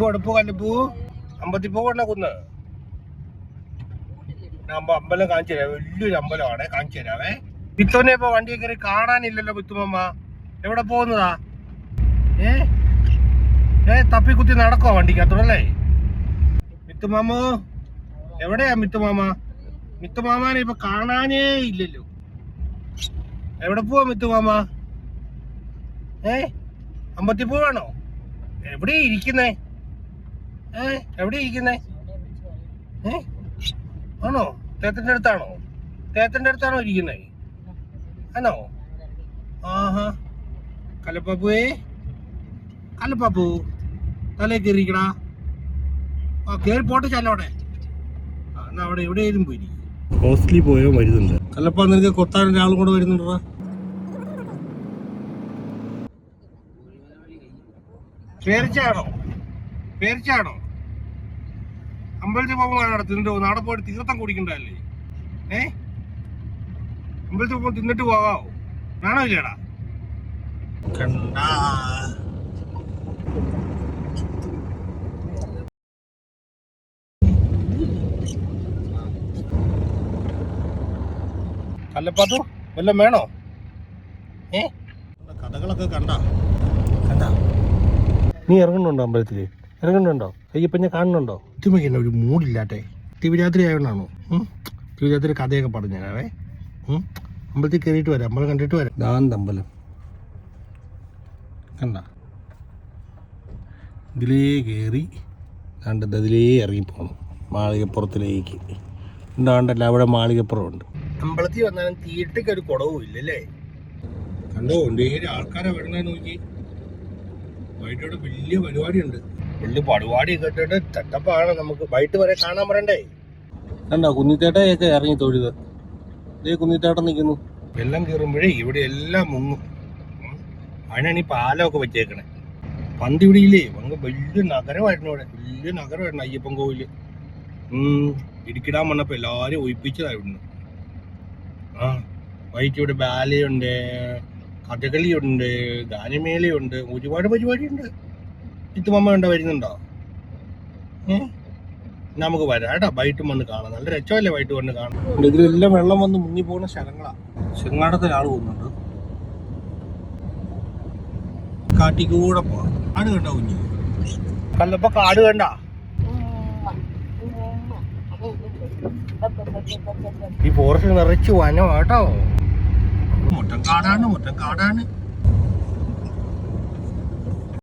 അടുപ്പ് കല്ലിപ്പൂ അമ്പത്തിപ്പൂ കൊണ്ട കുന്ന് അമ്പലം കാണിച്ചു തരാം. വലിയൊരു അമ്പലമാണ്, കാണിച്ചു തരാവേ. മിത്തുവിനെ ഇപ്പൊ വണ്ടി കയറി കാണാനില്ലല്ലോ. മിത്തുമ്മ എവിടെ പോകുന്നതാ? തപ്പിക്കുത്തി നടക്കോ വണ്ടിക്കകത്തോളല്ലേ? മിത്തുമാമോ എവിടെയാ? മിത്തുമാമാനെ ഇപ്പൊ കാണാനേ ഇല്ലല്ലോ. എവിടെ പോവാ മിത്തുമാമ? അമ്പത്തിപ്പൂ വേണോ? എവിടെ ഇരിക്കുന്നേ? എവിടെ ഇരിക്കുന്നേ? ആണോ? തേത്തിന്റെ അടുത്താണോ ഇരിക്കുന്നേ? ആണോ? ആഹാ. കല്ലപ്പാപ്പു തലേ കയറിക്കടാ. കയറി പോട്ടെ ചല്ലോടെ. എന്നാ അവിടെ എവിടെയും പോയി. ഹോസ്റ്റലിൽ പോയോ വരുന്നുണ്ട്. കല്ലപ്പ നിനക്ക് കൊത്താൻ ഒരാളും കൂടെ വരുന്നുണ്ടാ. പേരിച്ചാണോ? അമ്പലത്തിൽ പോകുമ്പോൾ തിന്നിട്ട് പോകും. നാടെ പോയിട്ട് തീർത്ഥം കുടിക്കണ്ടല്ലേ? അമ്പലത്തിൽ പോകുമ്പോൾ തിന്നിട്ട് പോകാവോ? വേണോ ഇല്ലേടാ? കണ്ടാ കല്ലപ്പാത്തു വല്ലതും വേണോ? കഥകളൊക്കെ കണ്ടാ നീ ഇറങ്ങുന്നുണ്ടോ? അമ്പലത്തില് ഇറങ്ങുന്നുണ്ടോ? അയ്യപ്പ ഞാൻ കാണുന്നുണ്ടോ? തിമയ്ക്കല്ല ഒരു മൂടില്ലാട്ടെ. തിരുരാത്രി ആയതുകൊണ്ടാണോ? തിരുരാത്രി കഥയൊക്കെ പറഞ്ഞു തരാവേ. അമ്പലത്തിൽ കയറിയിട്ട് വരാം, അമ്പലം കണ്ടിട്ട് വരാം. ദാന്തമ്പലം കണ്ട, ഇതിലേ കയറി കണ്ടത് അതിലേ ഇറങ്ങിപ്പോണം മാളികപ്പുറത്തിലേക്ക്. ഉണ്ടാണ്ടല്ല അവിടെ മാളികപ്പുറമുണ്ട്. അമ്പലത്തിൽ വന്നാലും തീട്ടയ്ക്ക് ഒരു കുടവും ഇല്ലല്ലേ? കണ്ടോ ഡേരി ആൾക്കാരെ വരണേ നോക്കി. വൈകിട്ടോടെ വലിയ പരിപാടിയുണ്ട്. വലിയ പരിപാടി കേട്ടിട്ട് തെറ്റപ്പാണ്. നമുക്ക് വൈകിട്ട് വരെ കാണാൻ പറയണ്ടേ? കണ്ടോ കുന്നിത്തേട്ടയൊക്കെ ഇറങ്ങി തൊഴുത്. ഇതേ കുന്നിത്തേട്ടം നിൽക്കുന്നു. വെള്ളം കയറുമ്പോഴേ ഇവിടെ എല്ലാം മുങ്ങും. അതിനാണ് ഈ പാലമൊക്കെ വെച്ചേക്കണേ. പണ്ട് ഇവിടെ ഇല്ലേ, അങ്ങ് വലിയ നഗരമായിരുന്നു. ഇവിടെ വലിയ നഗരമായിരുന്നു അയ്യപ്പൻ കോവില്. ഇടുക്കിടാൻ വന്നപ്പോ എല്ലാരും ഒഴിപ്പിച്ചതായിരുന്നു. വൈകിട്ട് ഇവിടെ ബാലയുണ്ട്, കഥകളിയുണ്ട്, ഗാനമേളയുണ്ട്, ഒരുപാട് പരിപാടിയുണ്ട്. ഇത്തുമ്മ ഉണ്ടോ? വരുന്നുണ്ടോ? നമുക്ക് വരാം കേട്ടോ. വൈകിട്ടും വന്ന് കാണാം. നല്ല രസമല്ലേ വൈകിട്ട് വന്ന് കാണാം. ഇതിലെല്ലാം വെള്ളം വന്ന് മുങ്ങി പോകുന്ന സ്ഥലങ്ങളാ. ചെങ്ങാടത്തെ ആള് പോകുന്നുണ്ട്. കാട്ടിക്കൂടെ പോവാം. കാട് കണ്ടോ കുഞ്ഞു? കല്ലപ്പ കാട് കണ്ട? ഈ ഫോറസ്റ്റ് നിറച്ച് വനം കേട്ടോ. മുട്ടൻ കാടാണ്.